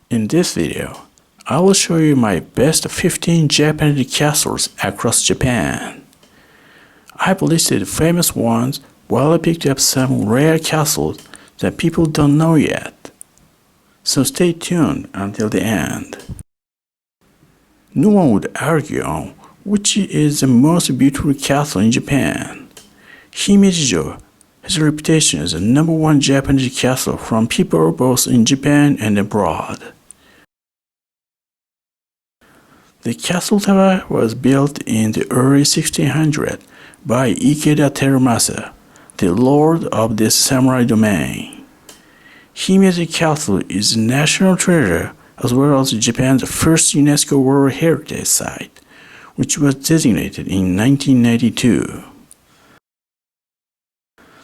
In this video, I will show you my best 15 Japanese castles across Japan. I've listed famous ones while I picked up some rare castles that people don't know yet. So stay tuned until the end. No one would argue on which is the most beautiful castle in Japan. Himeji Jo has a reputation as the #1 Japanese castle from people both in Japan and abroad. The castle tower was built in the early 1600s by Ikeda Terumasa, the lord of this samurai domain. Himeji Castle is a national treasure as well as Japan's first UNESCO World Heritage Site, which was designated in 1992.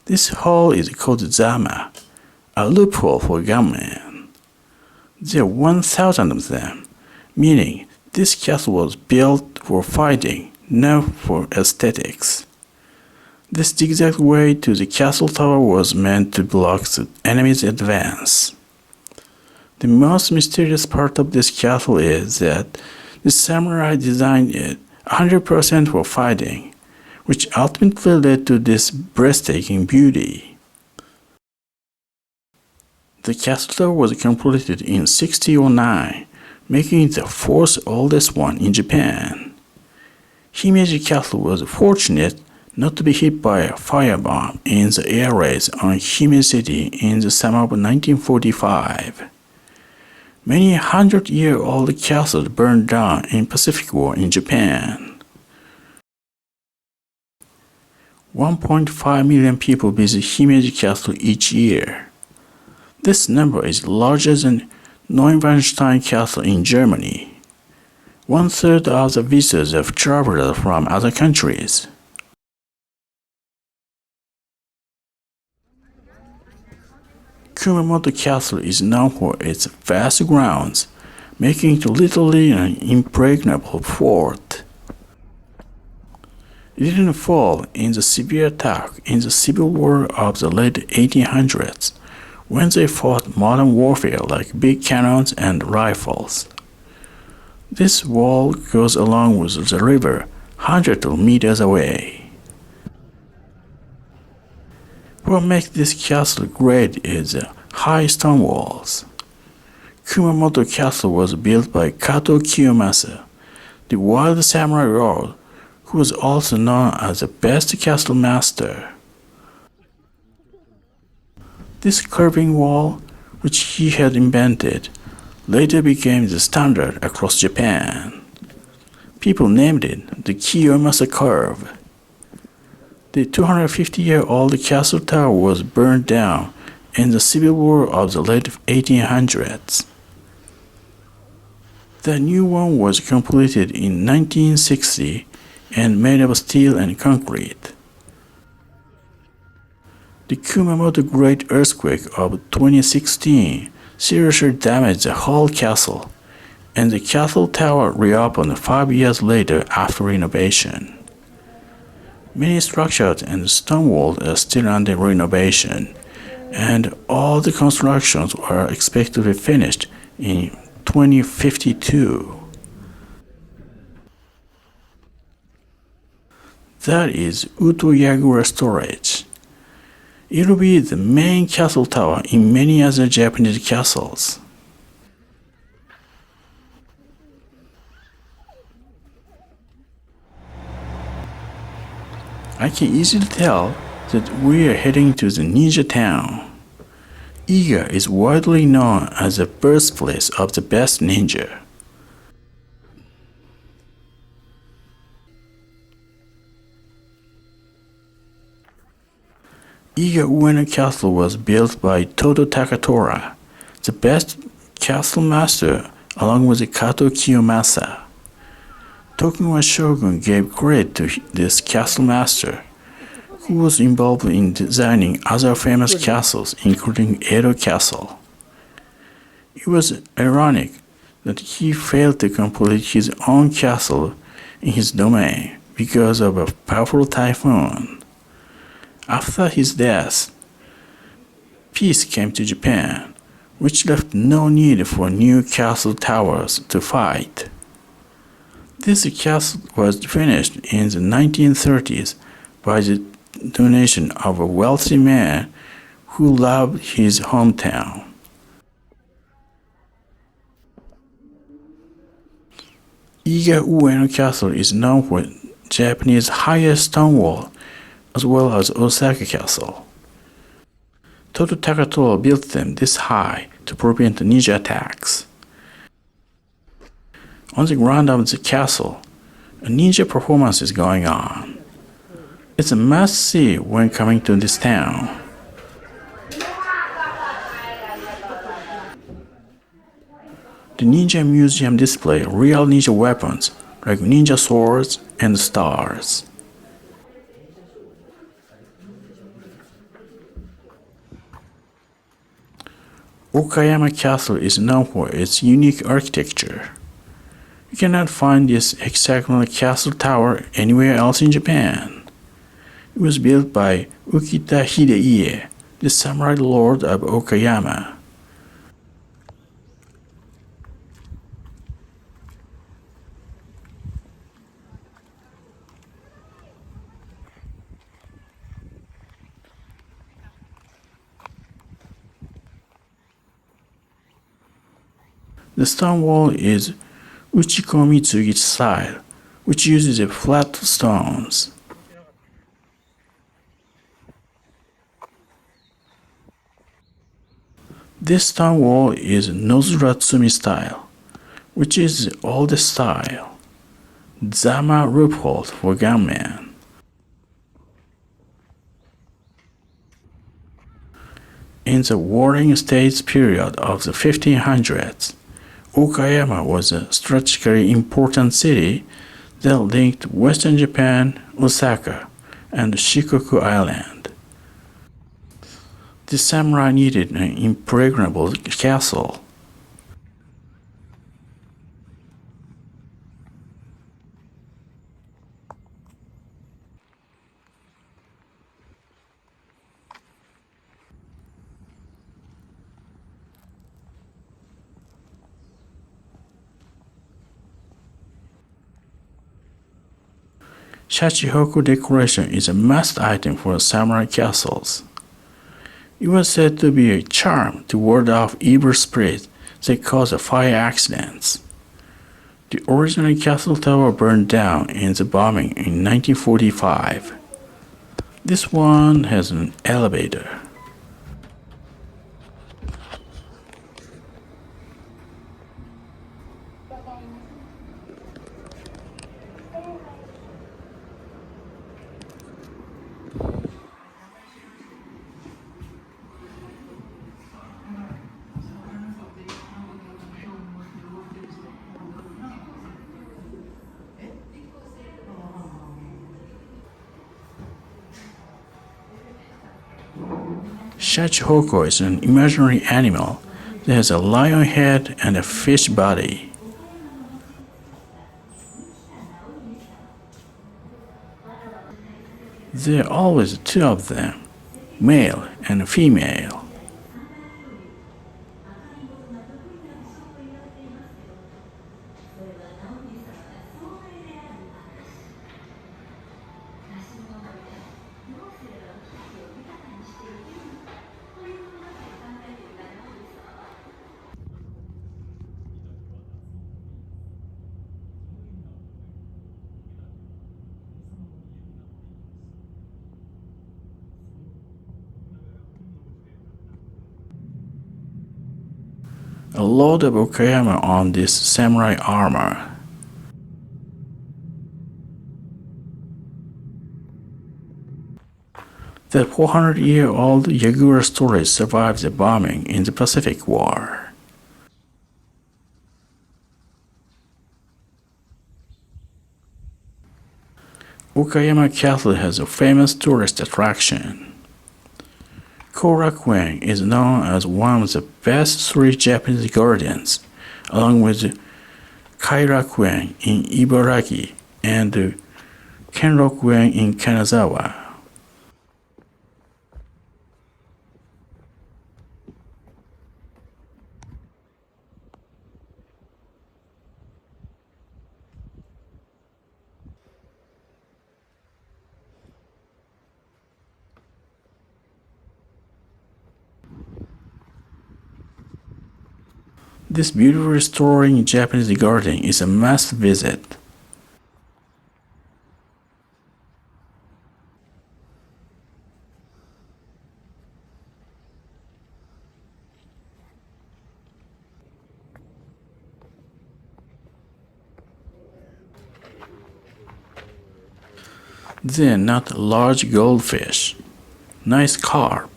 This hall is called Zama, a loophole for gunmen. There are 1,000 of them, meaning this castle was built for fighting, not for aesthetics. This zigzag way to the castle tower was meant to block the enemy's advance. The most mysterious part of this castle is that the samurai designed it 100% for fighting, which ultimately led to this breathtaking beauty. The castle tower was completed in 1609, making it the fourth oldest one in Japan. Himeji Castle was fortunate not to be hit by a firebomb in the air raids on Hime City in the summer of 1945. Many 100-year-old castles burned down in Pacific War in Japan. 1.5 million people visit Himeji Castle each year. This number is larger than Neuschwanstein Castle in Germany. 1/3 of the visitors have traveled from other countries. Kumamoto Castle is known for its vast grounds, making it literally an impregnable fort. It didn't fall in the severe attack in the Civil War of the late 1800s, when they fought modern warfare like big cannons and rifles. This wall goes along with the river hundreds of meters away. What makes this castle great is the high stone walls. Kumamoto Castle was built by Kato Kiyomasa, the wild samurai lord who was also known as the best castle master. This curving wall, which he had invented, later became the standard across Japan. People named it the Kiyomasa Curve. The 250-year-old castle tower was burned down in the Civil War of the late 1800s. The new one was completed in 1960 and made of steel and concrete. The Kumamoto Great Earthquake of 2016 seriously damaged the whole castle, and the castle tower reopened 5 years later after renovation. Many structures and stone walls are still under renovation, and all the constructions are expected to be finished in 2052. That is Utoyagura Storage. It will be the main castle tower in many other Japanese castles. I can easily tell that we are heading to the ninja town. Iga is widely known as the birthplace of the best ninja. Iga Ueno Castle was built by Todo Takatora, the best castle master along with Kato Kiyomasa. Tokugawa shogun gave credit to this castle master, who was involved in designing other famous castles including Edo Castle. It was ironic that he failed to complete his own castle in his domain because of a powerful typhoon. After his death, peace came to Japan, which left no need for new castle towers to fight. This castle was finished in the 1930s by the donation of a wealthy man who loved his hometown. Iga Ueno Castle is known for Japanese highest stone wall, as well as Osaka Castle. Toto Takatoa built them this high to prevent ninja attacks. On the ground of the castle, a ninja performance is going on. It's a must-see when coming to this town. The Ninja Museum display real ninja weapons like ninja swords and stars. Okayama Castle is known for its unique architecture. You cannot find this hexagonal castle tower anywhere else in Japan. It was built by Ukita Hideye, the samurai lord of Okayama. The stone wall is Uchikomitsugi style, which uses flat stones. This stone wall is Nozuratsumi style, which is the oldest style. Zama loophole for gunmen. In the Warring States period of the 1500s, Okayama was a strategically important city that linked Western Japan, Osaka, and Shikoku Island. The samurai needed an impregnable castle. Shachihoku decoration is a must item for samurai castles. It was said to be a charm to ward off evil spirits that cause fire accidents. The original castle tower burned down in the bombing in 1945. This one has an elevator. Shachihoko is an imaginary animal that has a lion head and a fish body. There are always two of them, male and female. A load of Okayama on this samurai armor. The 400-year-old Yagura story survived the bombing in the Pacific War. Okayama Castle has a famous tourist attraction. Korakuen is known as one of the best three Japanese gardens, along with Kairakuen in Ibaraki and Kenrokuen in Kanazawa. This beautiful restoring Japanese garden is a must visit. Then not large goldfish. Nice carp.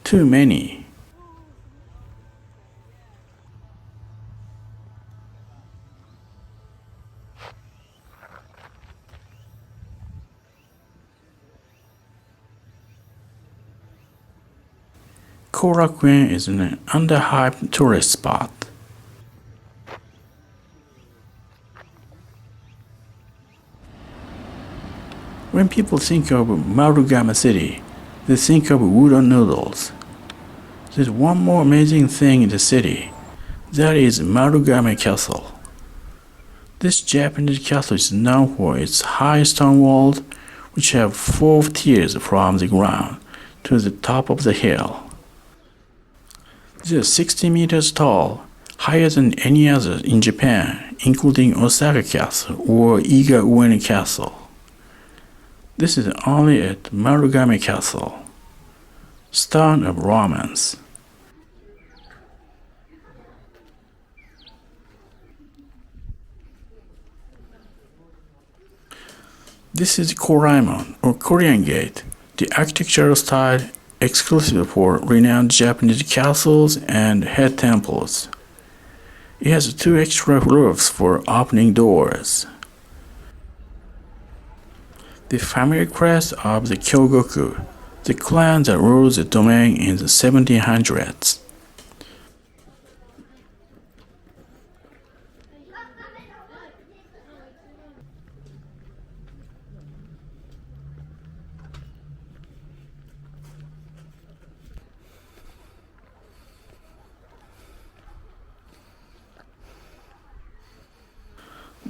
Too many. Korakuen is an underhyped tourist spot. When people think of Marugame City, they think of udon noodles. There's one more amazing thing in the city. That is Marugame Castle. This Japanese castle is known for its high stone walls, which have 4 tiers from the ground to the top of the hill. They are 60 meters tall, higher than any other in Japan, including Osaka Castle or Iga Ueno Castle. This is only at Marugame Castle. Stone of Romance. This is Koraemon, or Korean Gate, the architectural style exclusive for renowned Japanese castles and head temples. It has 2 extra roofs for opening doors. The family crest of the Kyogoku, the clan that ruled the domain in the 1700s.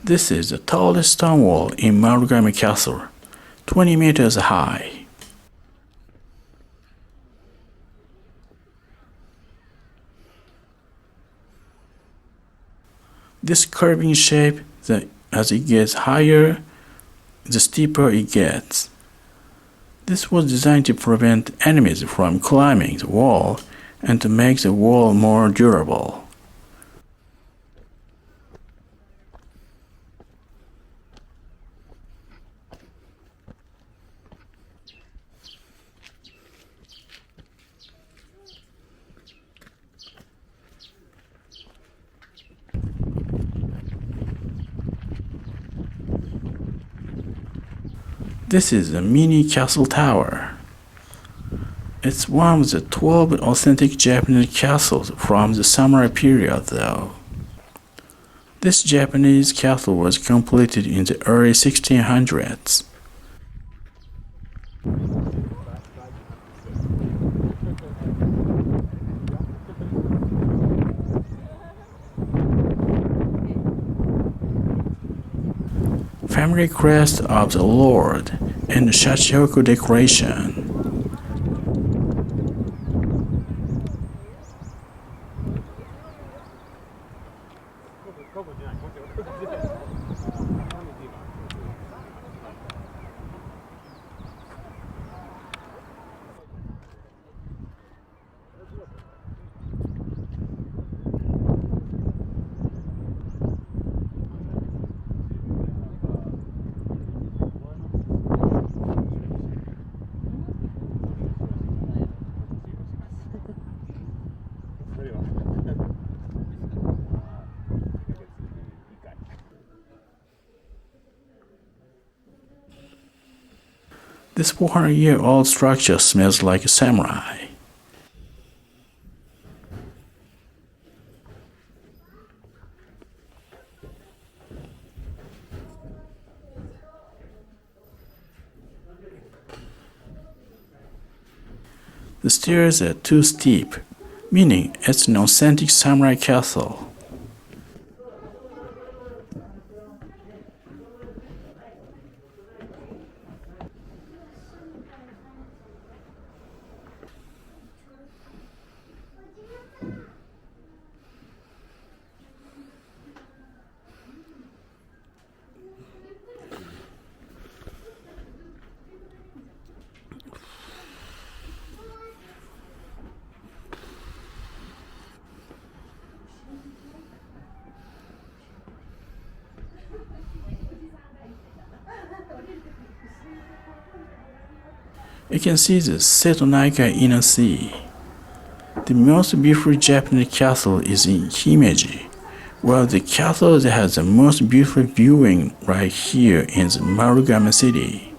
This is the tallest stone wall in Marugame Castle, 20 meters high. This curving shape, as it gets higher, the steeper it gets. This was designed to prevent enemies from climbing the wall and to make the wall more durable. This is a mini castle tower. It's one of the 12 authentic Japanese castles from the samurai period though. This Japanese castle was completed in the early 1600s. Family crest of the Lord and Shachioku decoration. This 400-year-old structure smells like a samurai. The stairs are too steep, meaning it's an authentic samurai castle. You can see the Seto-Naikai Inner Sea. The most beautiful Japanese castle is in Himeji, while the castle that has the most beautiful viewing right here in the Marugame city.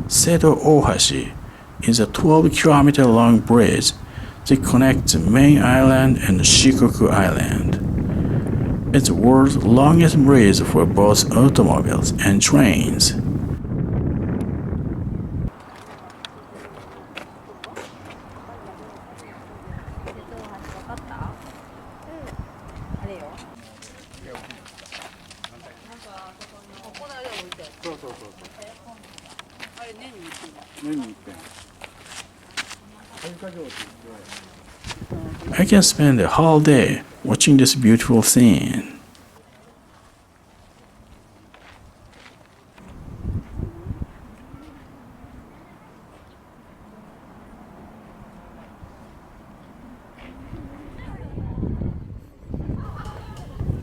Seto Ohashi is a 12-kilometer long bridge that connects the main island and Shikoku Island. It's the world's longest bridge for both automobiles and trains. I can spend a whole day watching this beautiful scene.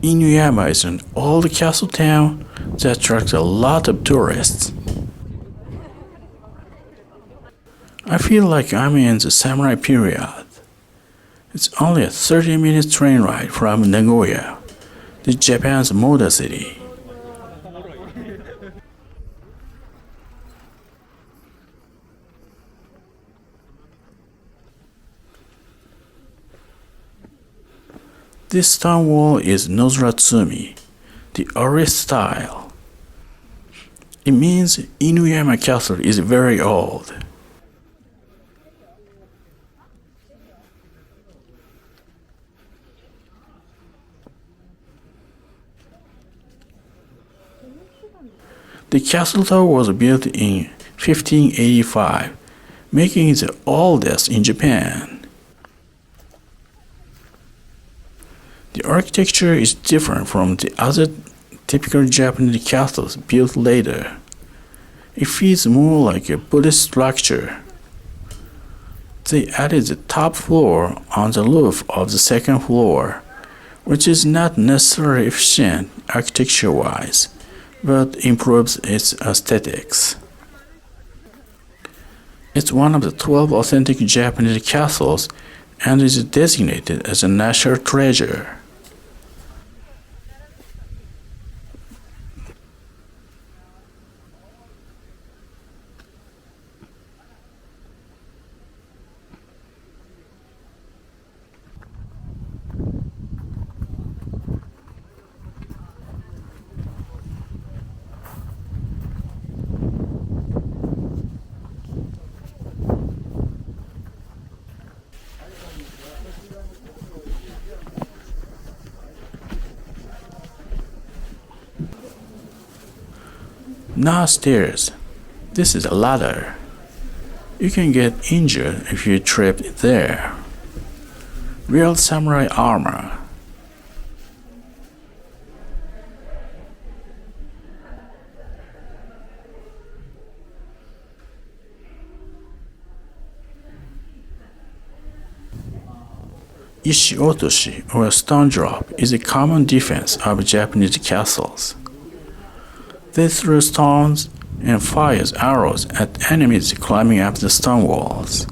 Inuyama is an old castle town that attracts a lot of tourists. I feel like I'm in the samurai period. It's only a 30-minute train ride from Nagoya, the Japan's modern city. This stone wall is Nozratsumi, the earliest style. It means Inuyama Castle is very old. The castle tower was built in 1585, making it the oldest in Japan. The architecture is different from the other typical Japanese castles built later. It feels more like a Buddhist structure. They added the top floor on the roof of the second floor, which is not necessarily efficient architecture-wise, but improves its aesthetics. It's one of the 12 authentic Japanese castles and is designated as a national treasure. Not stairs. This is a ladder. You can get injured if you trip there. Real samurai armor. Ishi-otoshi, or stone drop, is a common defense of Japanese castles. They threw stones and fired arrows at enemies climbing up the stone walls.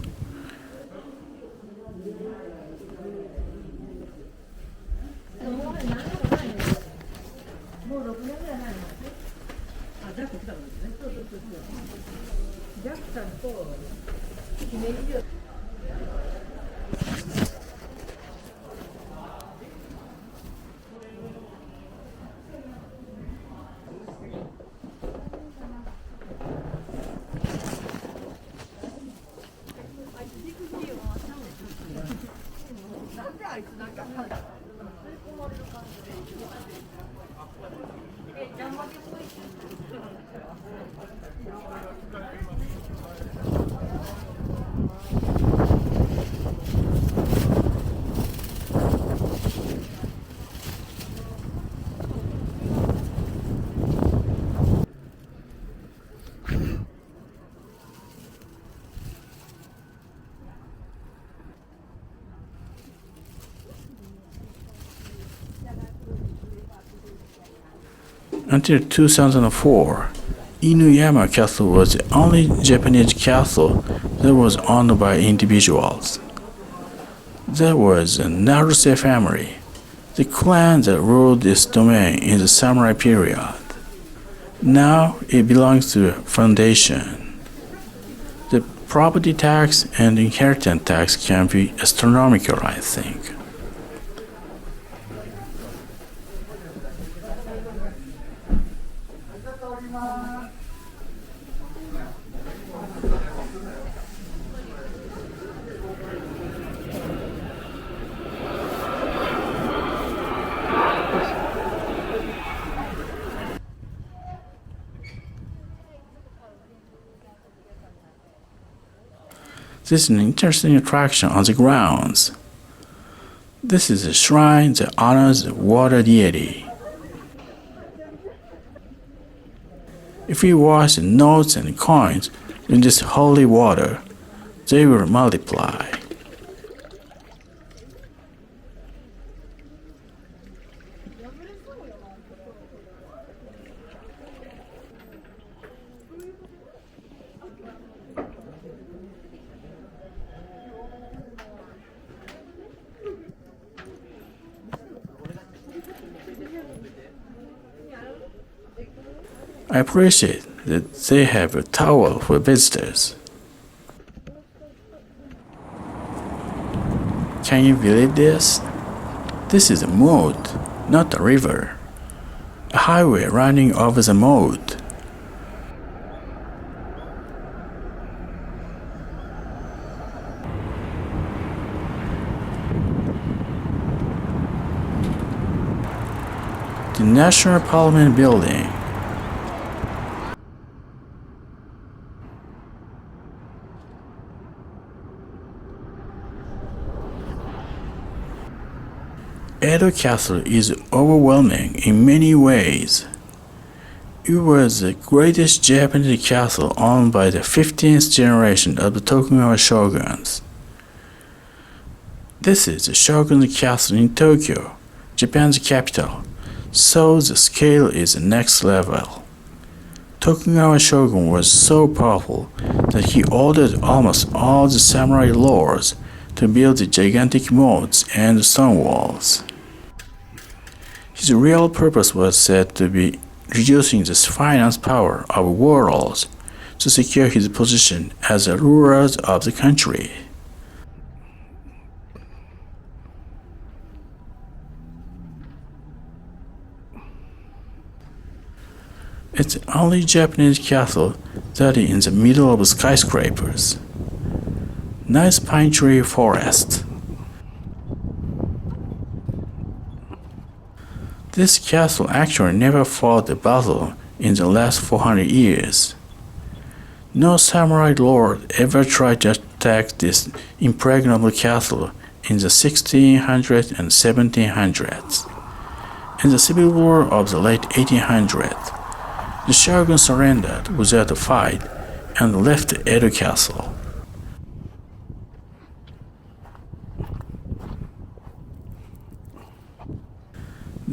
Until 2004, Inuyama Castle was the only Japanese castle that was owned by individuals. There was the Naruse family, the clan that ruled this domain in the samurai period. Now it belongs to the foundation. The property tax and inheritance tax can be astronomical, I think. This is an interesting attraction on the grounds. This is a shrine that honors the water deity. If you wash the notes and coins in this holy water, they will multiply. I appreciate that they have a towel for visitors. Can you believe this? This is a moat, not a river. A highway running over the moat. The National Parliament Building. Edo Castle is overwhelming in many ways. It was the greatest Japanese castle owned by the 15th generation of the Tokugawa shoguns. This is the Shogun's Castle in Tokyo, Japan's capital, so the scale is the next level. Tokugawa shogun was so powerful that he ordered almost all the samurai lords to build the gigantic moats and stone walls. His real purpose was said to be reducing the finance power of warlords to secure his position as the rulers of the country. It's the only Japanese castle that is in the middle of skyscrapers. Nice pine tree forest. This castle actually never fought a battle in the last 400 years. No samurai lord ever tried to attack this impregnable castle in the 1600s and 1700s. In the Civil War of the late 1800s, the shogun surrendered without a fight and left Edo Castle.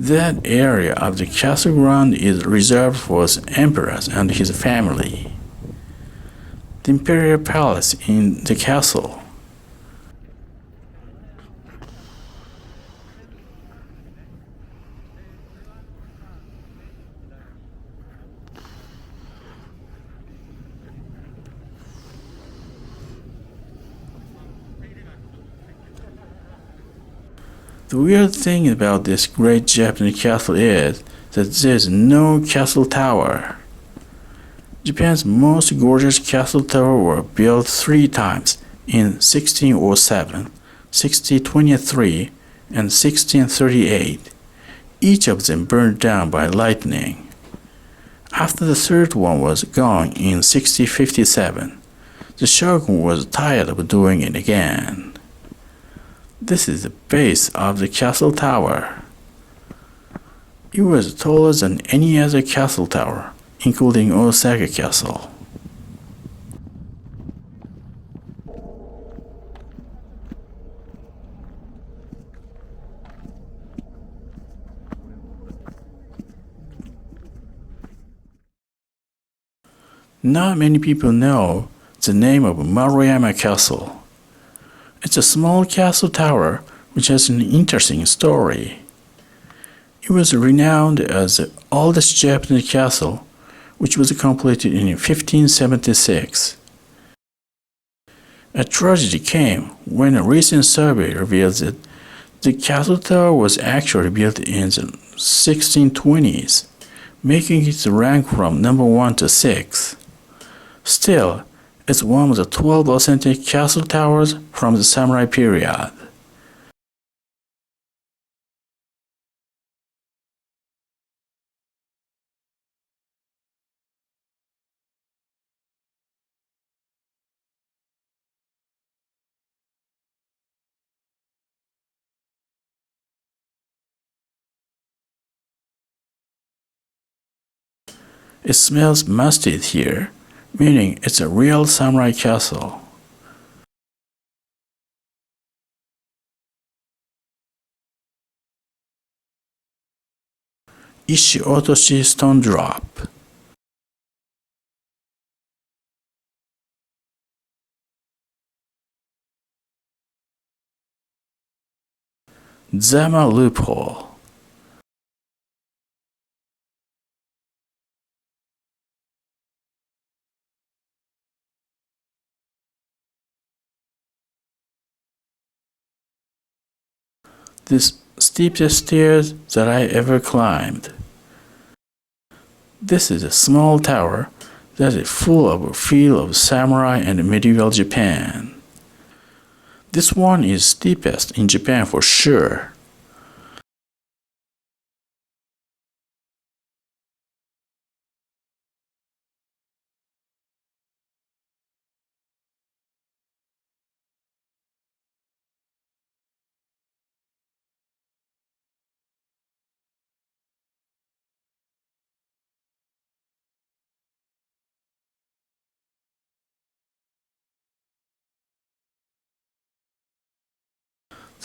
That area of the castle ground is reserved for the emperor and his family. The imperial palace in the castle. The weird thing about this great Japanese castle is that there's no castle tower. Japan's most gorgeous castle tower were built 3 times in 1607, 1623, and 1638. Each of them burned down by lightning. After the third one was gone in 1657, the shogun was tired of doing it again. This is the base of the castle tower. It was taller than any other castle tower, including Osaka Castle. Not many people know the name of Maruyama Castle. It's a small castle tower which has an interesting story. It was renowned as the oldest Japanese castle, which was completed in 1576. A tragedy came when a recent survey revealed that the castle tower was actually built in the 1620s, making it rank from number 1 to 6. Still, it's one of the 12 authentic castle towers from the samurai period. It smells musty here, meaning it's a real samurai castle. Ishi Otoshi Stone Drop. Zama Loophole. The steepest stairs that I ever climbed. This is a small tower that is full of a feel of samurai and medieval Japan. This one is steepest in Japan for sure.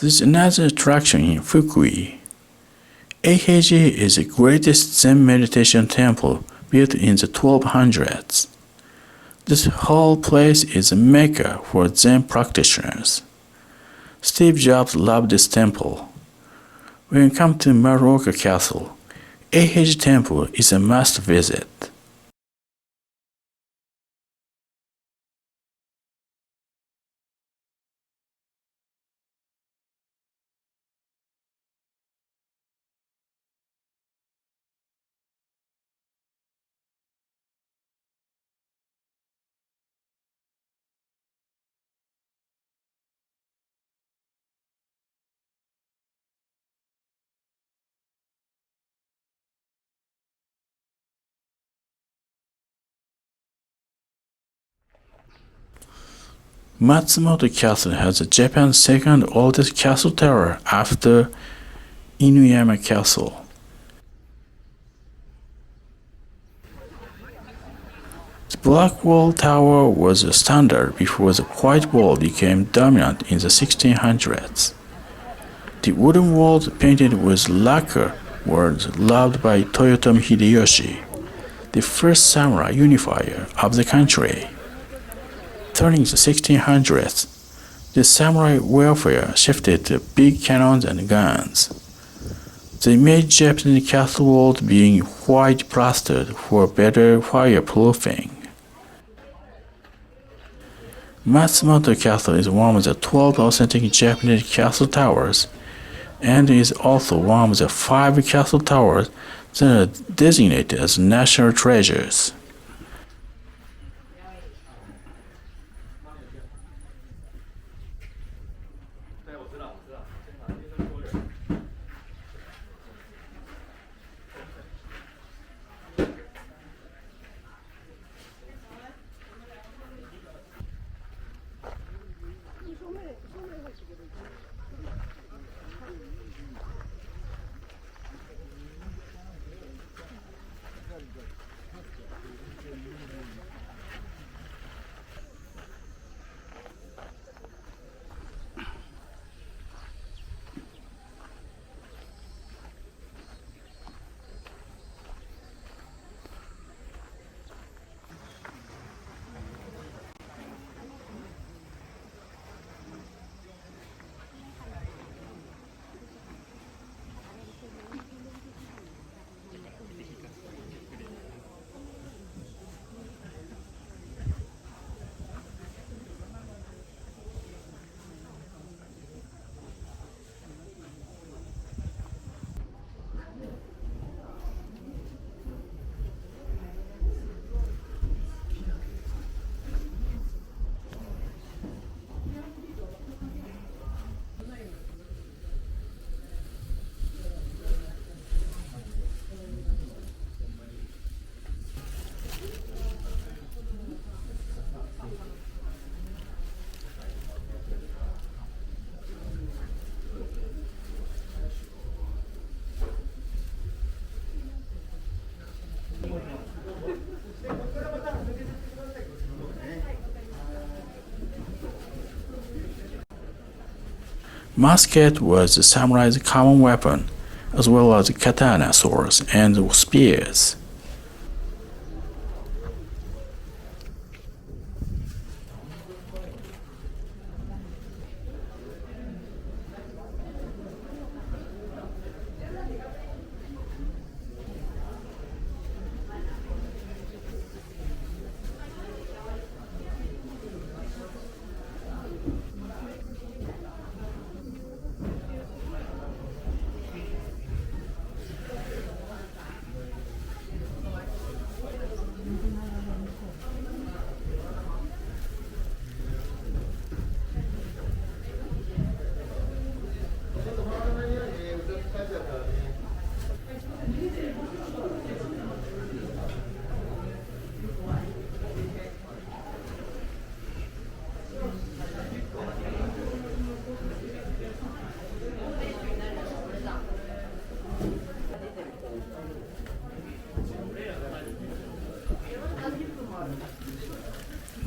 There's another attraction in Fukui. Eiheiji is the greatest Zen meditation temple built in the 1200s. This whole place is a mecca for Zen practitioners. Steve Jobs loved this temple. When you come to Maruoka Castle, Eiheiji Temple is a must visit. Matsumoto Castle has Japan's second oldest castle tower after Inuyama Castle. The black wall tower was a standard before the white wall became dominant in the 1600s. The wooden walls painted with lacquer was loved by Toyotomi Hideyoshi, the first samurai unifier of the country. During the 1600s, the samurai welfare shifted to big cannons and guns. They made Japanese castle walls being white plastered for better fireproofing. Matsumoto Castle is one of the 12 authentic Japanese castle towers and is also one of the 5 castle towers that are designated as national treasures. Musket was the samurai's common weapon, as well as katana swords and spears.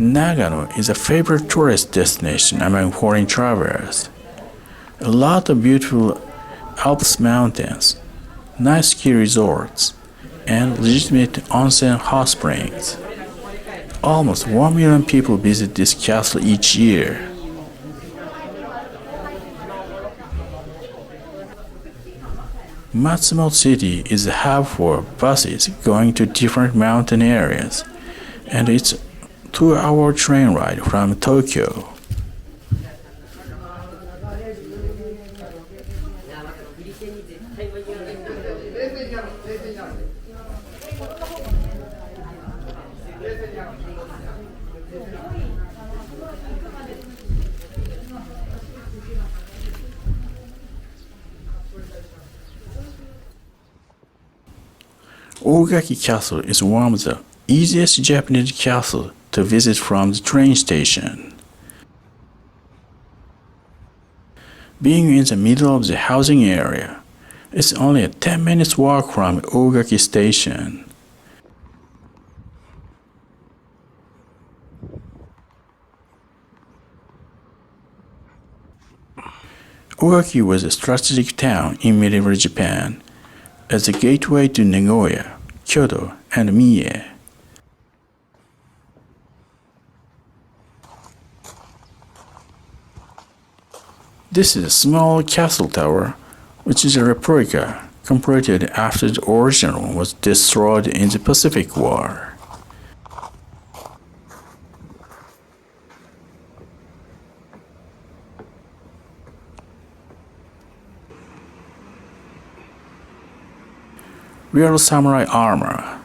Nagano is a favorite tourist destination among foreign travelers. A lot of beautiful Alps mountains, nice ski resorts, and legitimate onsen hot springs. Almost 1 million people visit this castle each year. Matsumoto City is a hub for buses going to different mountain areas, and it's a 2-hour train ride from Tokyo. Ogaki Castle is one of the easiest Japanese castles to visit from the train station. Being in the middle of the housing area, it's only a 10 minutes walk from Ogaki Station. Ogaki was a strategic town in medieval Japan, as a gateway to Nagoya, Kyoto, and Mie. This is a small castle tower, which is a replica completed after the original was destroyed in the Pacific War. Real samurai armor.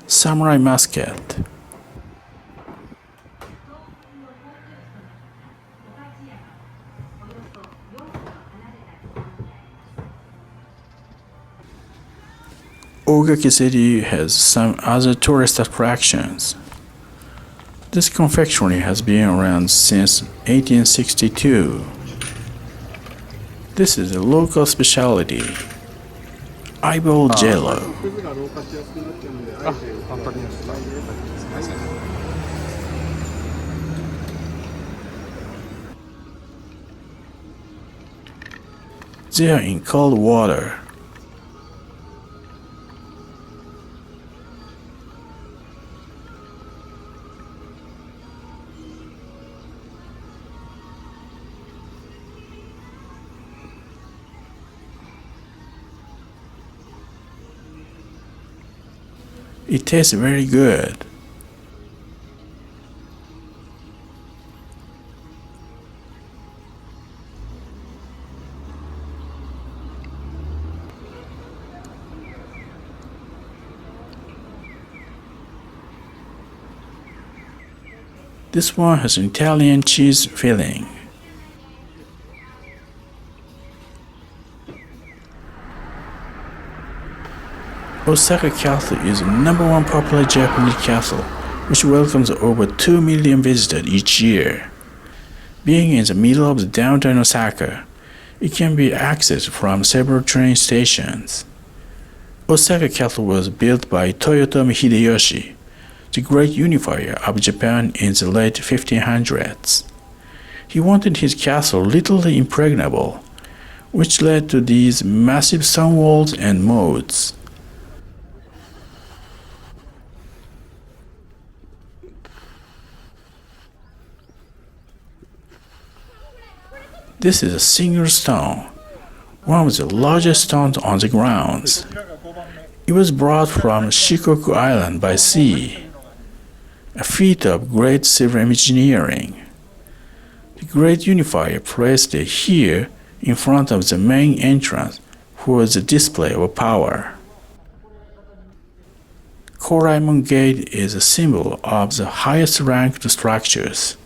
Samurai musket. Ogaki City has some other tourist attractions. This confectionery has been around since 1862. This is a local specialty, eyeball jello. They are in cold water. It tastes very good. This one has an Italian cheese filling. Osaka Castle is the #1 popular Japanese castle, which welcomes over 2 million visitors each year. Being in the middle of the downtown Osaka, it can be accessed from several train stations. Osaka Castle was built by Toyotomi Hideyoshi, the great unifier of Japan in the late 1500s. He wanted his castle literally impregnable, which led to these massive stone walls and moats. This is a single stone, one of the largest stones on the grounds. It was brought from Shikoku Island by sea, a feat of great civil engineering. The great unifier placed it here in front of the main entrance for the display of power. Koraemon Gate is a symbol of the highest ranked structures.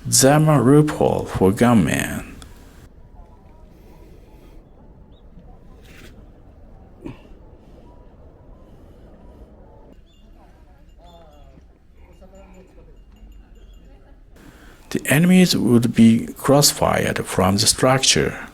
Zama loophole for gunmen. The enemies would be crossfired from the structure.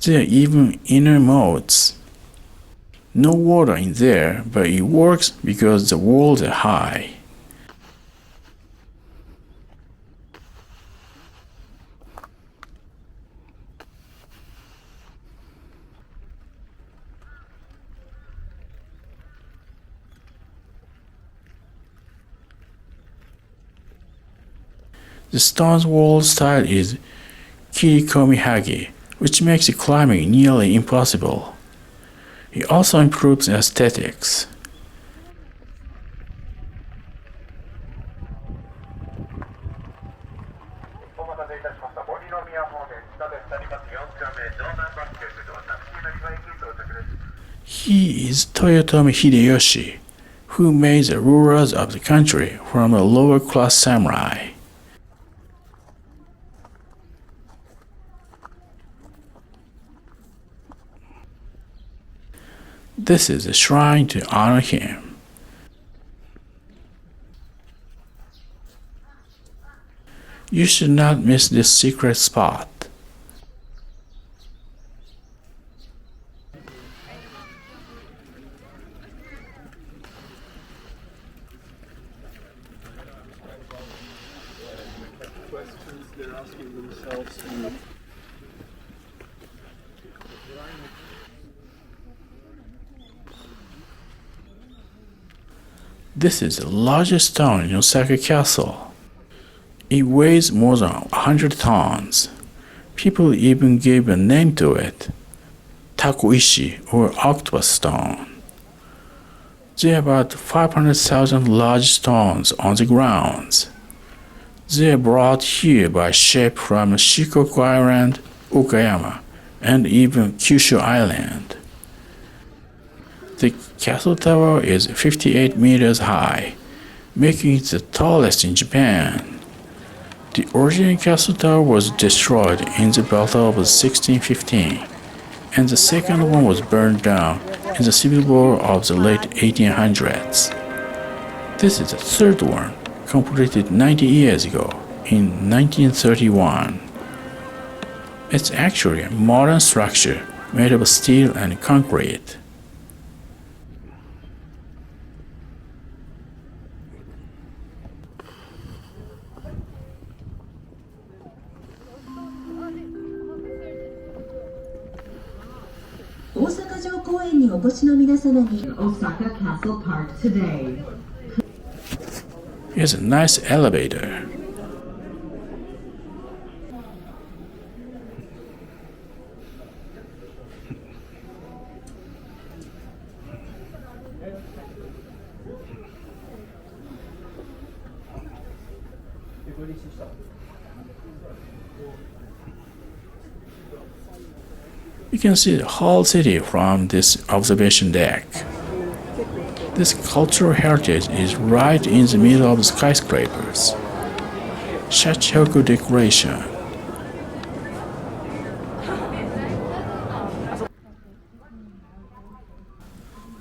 There are even inner moats. No water in there, but it works because the walls are high. The stone wall style is kirikomihage, which makes the climbing nearly impossible. It also improves aesthetics. He is Toyotomi Hideyoshi, who made the rulers of the country from a lower-class samurai. This is a shrine to honor him. You should not miss this secret spot. Questions they're asking themselves. This is the largest stone in Osaka Castle. It weighs more than 100 tons. People even gave a name to it, Takoishi or octopus stone. There are about 500,000 large stones on the grounds. They are brought here by ship from Shikoku Island, Okayama, and even Kyushu Island. The castle tower is 58 meters high, making it the tallest in Japan. The original castle tower was destroyed in the Battle of 1615, and the second one was burned down in the Civil War of the late 1800s. This is the third one, completed 90 years ago, in 1931. It's actually a modern structure made of steel and concrete. Osaka Jo 公園にお越しの皆様に Osaka Castle Park today. Here's a nice elevator. You can see the whole city from this observation deck. This cultural heritage is right in the middle of the skyscrapers. Shachoku decoration.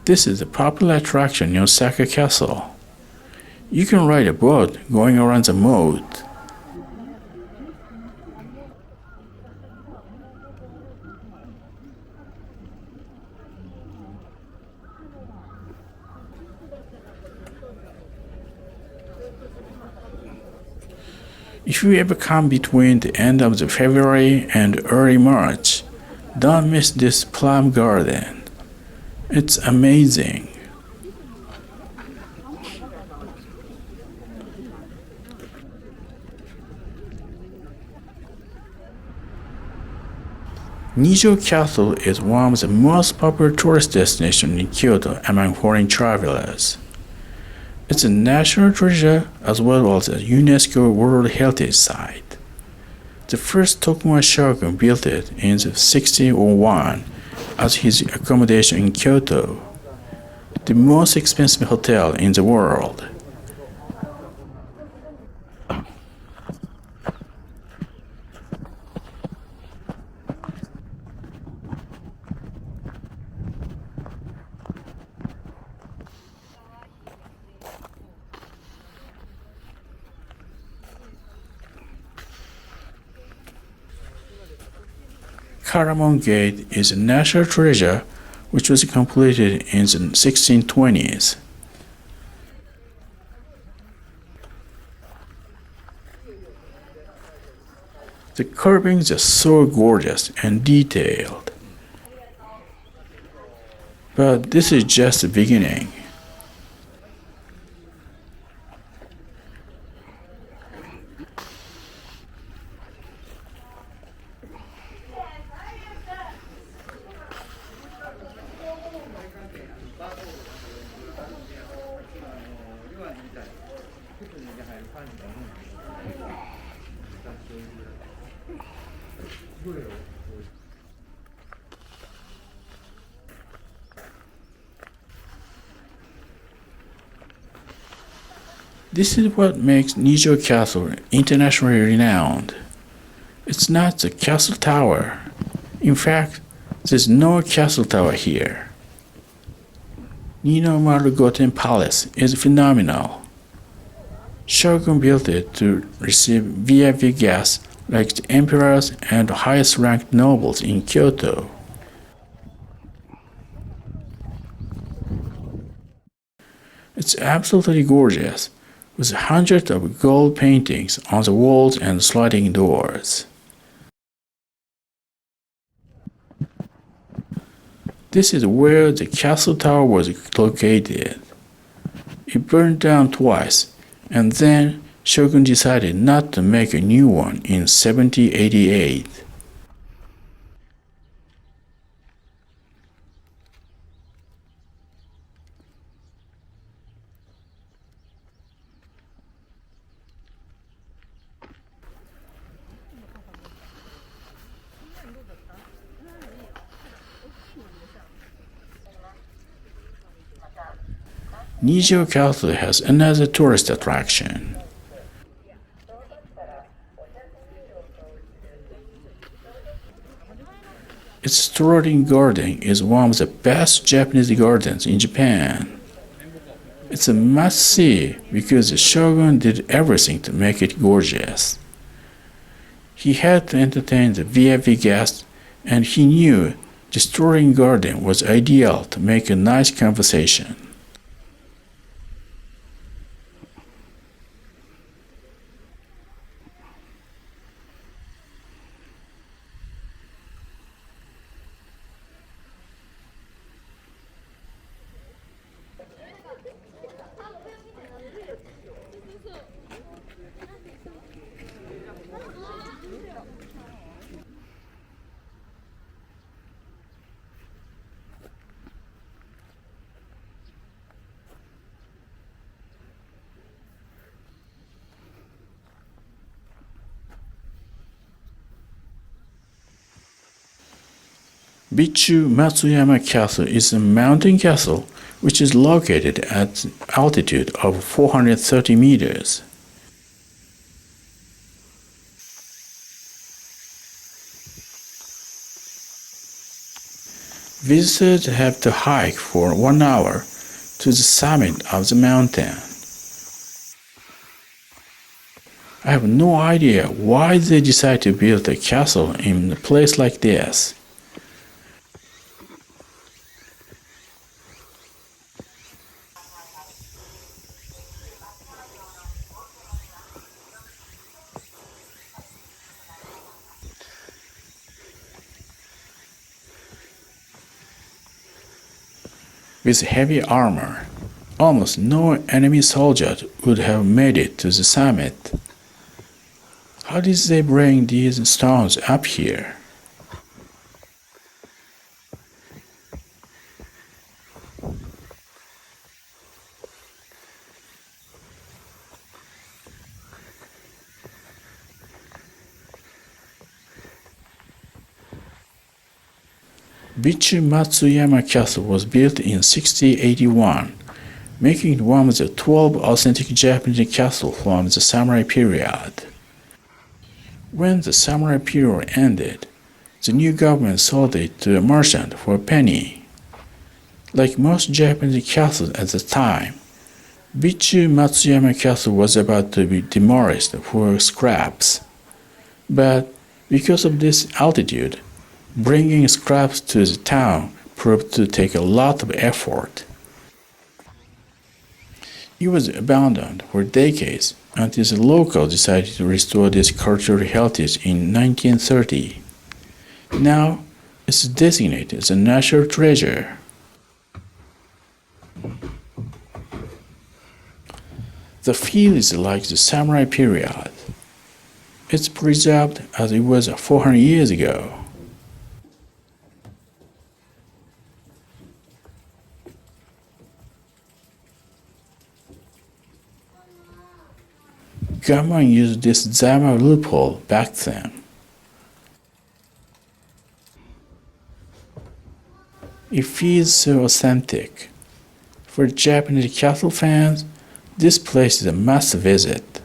This is a popular attraction in Osaka Castle. You can ride a boat going around the moat. If you ever come between the end of the February and early March, don't miss this plum garden. It's amazing. Nijo Castle is one of the most popular tourist destinations in Kyoto among foreign travelers. It's a national treasure as well as a UNESCO World Heritage Site. The first Tokugawa shogun built it in 1601 as his accommodation in Kyoto, the most expensive hotel in the world. Karamon Gate is a national treasure which was completed in the 1620s. The carvings are so gorgeous and detailed. But this is just the beginning. This is what makes Nijo Castle internationally renowned. It's not the castle tower. In fact, there's no castle tower here. Nino Marugoten Palace is phenomenal. Shogun built it to receive VIP guests like the emperors and the highest ranked nobles in Kyoto. It's absolutely gorgeous, with hundreds of gold paintings on the walls and sliding doors. This is where the castle tower was located. It burned down twice, and then Shogun decided not to make a new one in 1788. Nijo Castle has another tourist attraction. Its strolling garden is one of the best Japanese gardens in Japan. It's a must-see because the shogun did everything to make it gorgeous. He had to entertain the VIP guests, and he knew the strolling garden was ideal to make a nice conversation. Bicchu Matsuyama Castle is a mountain castle which is located at an altitude of 430 meters. Visitors have to hike for 1 hour to the summit of the mountain. I have no idea why they decided to build a castle in a place like this. With heavy armor, almost no enemy soldier would have made it to the summit. How did they bring these stones up here? Bicchu Matsuyama Castle was built in 1681, making it one of the 12 authentic Japanese castles from the samurai period. When the samurai period ended, the new government sold it to a merchant for a penny. Like most Japanese castles at the time, Bicchu Matsuyama Castle was about to be demolished for scraps. But because of this altitude, bringing scraps to the town proved to take a lot of effort. It was abandoned for decades until the locals decided to restore this cultural heritage in 1930. Now, it's designated as a national treasure. The feel is like the samurai period. It's preserved as it was 400 years ago. government used this Zama loophole back then. It feels so authentic. For Japanese castle fans, this place is a must visit.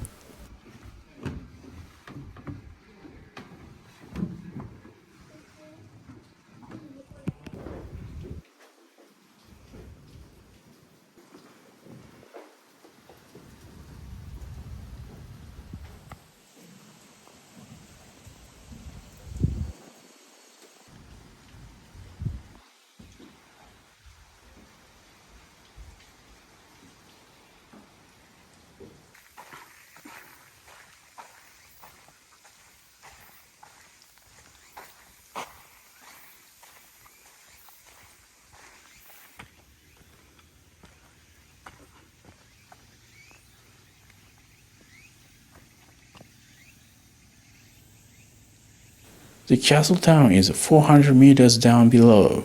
The castle town is 400 meters down below.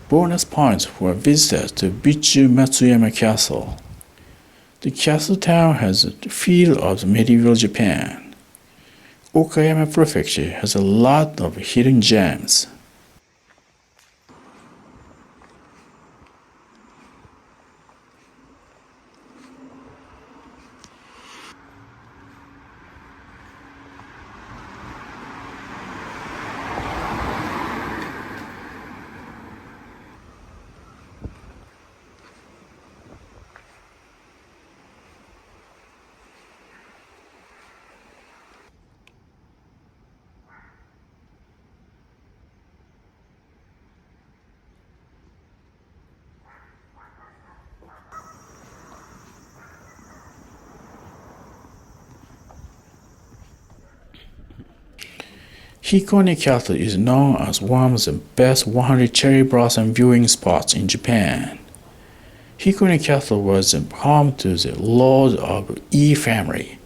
Bonus points for visitors to Bicchu Matsuyama Castle. The castle town has a feel of medieval Japan. Okayama Prefecture has a lot of hidden gems. Hikone Castle is known as one of the best 100 cherry blossom viewing spots in Japan. Hikone Castle was home to the Lord of E family,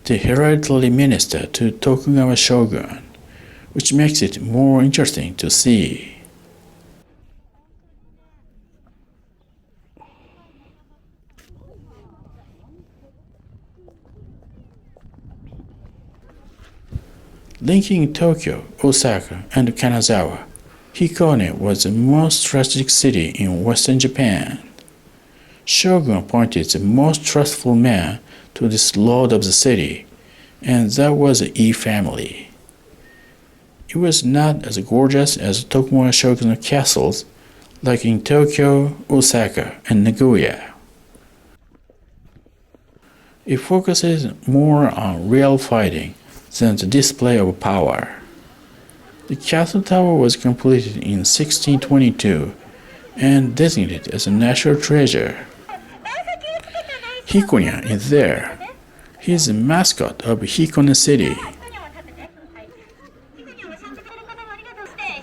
the hereditary minister to Tokugawa shogun, which makes it more interesting to see. Linking Tokyo, Osaka, and Kanazawa, Hikone was the most strategic city in western Japan. Shogun appointed the most trustful man to this lord of the city, and that was the E family. It was not as gorgeous as Tokugawa shogun castles like in Tokyo, Osaka, and Nagoya. It focuses more on real fighting than the display of power. The castle tower was completed in 1622 and designated as a national treasure. Hikone is there. He is the mascot of Hikone City.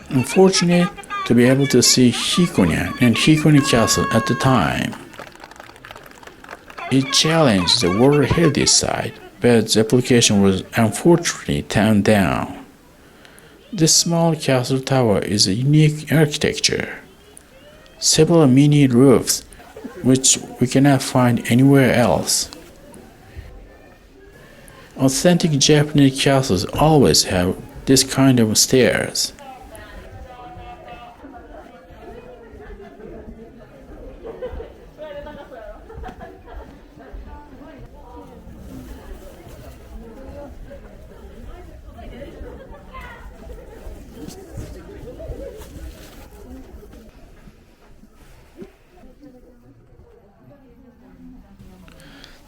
I'm fortunate to be able to see Hikone and Hikone Castle at the time. It challenged the World Heritage Site, but the application was unfortunately turned down. This small castle tower is a unique architecture. Several mini roofs, which we cannot find anywhere else. Authentic Japanese castles always have this kind of stairs.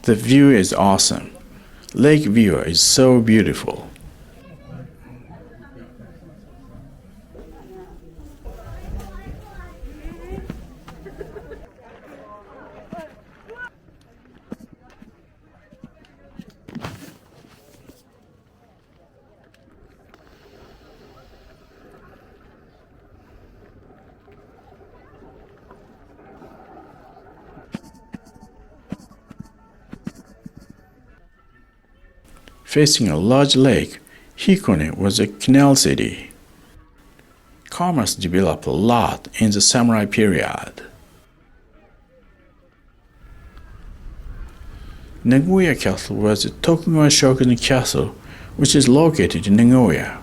The view is awesome. Lake view is so beautiful. Facing a large lake, Hikone was a canal city. Commerce developed a lot in the samurai period. Nagoya Castle was the Tokugawa Shogun Castle, which is located in Nagoya,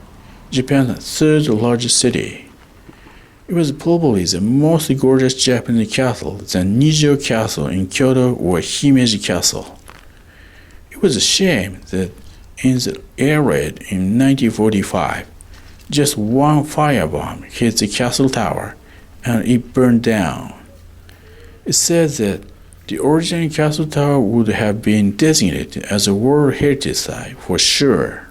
Japan's third largest city. It was probably the most gorgeous Japanese castle than Nijo Castle in Kyoto or Himeji Castle. It was a shame that in the air raid in 1945, just one firebomb hit the castle tower and it burned down. It said that the original castle tower would have been designated as a World Heritage Site for sure.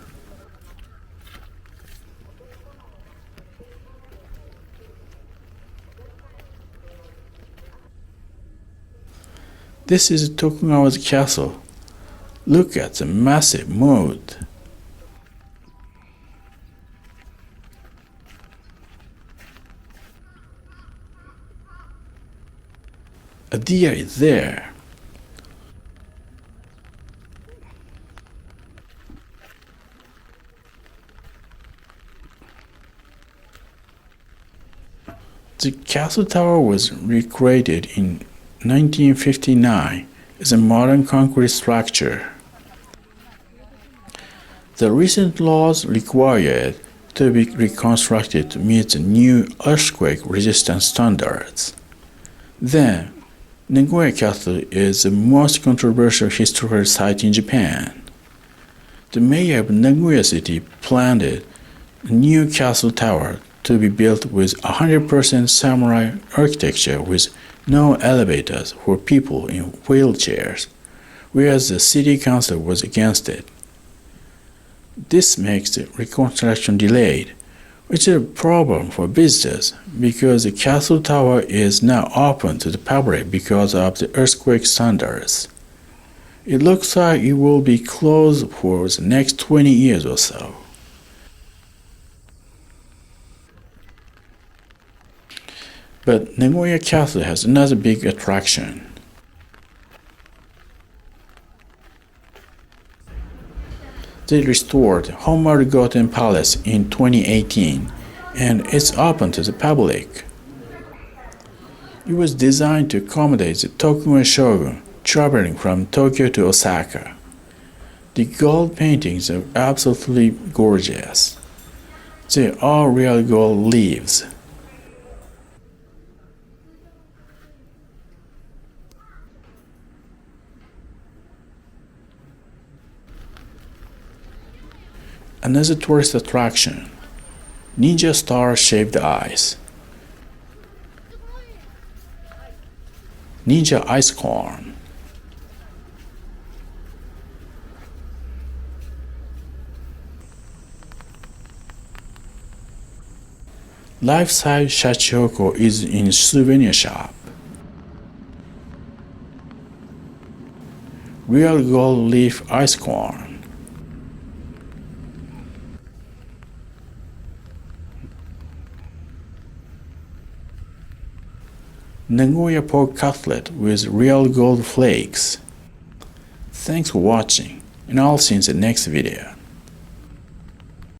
This is Tokugawa's castle. Look at the massive moat. A deer is there. The castle tower was recreated in 1959 as a modern concrete structure. The recent laws require it to be reconstructed to meet the new earthquake-resistant standards. Then, Nagoya Castle is the most controversial historical site in Japan. The mayor of Nagoya City planned a new castle tower to be built with 100% samurai architecture with no elevators for people in wheelchairs, whereas the city council was against it. This makes the reconstruction delayed, which is a problem for visitors because the castle tower is now open to the public because of the earthquake standards. It looks like it will be closed for the next 20 years or so. But Nagoya Castle has another big attraction. They restored Homaru Palace in 2018 and it's open to the public. It was designed to accommodate the Tokugawa shogun traveling from Tokyo to Osaka. The gold paintings are absolutely gorgeous. They are real gold leaves. Another tourist attraction, Ninja Star Shaped Ice. Ninja Ice Corn. Life-size shachihoko is in souvenir shop. Real gold leaf ice corn. Nagoya pork cutlet with real gold flakes. Thanks for watching, and I'll see you in the next video.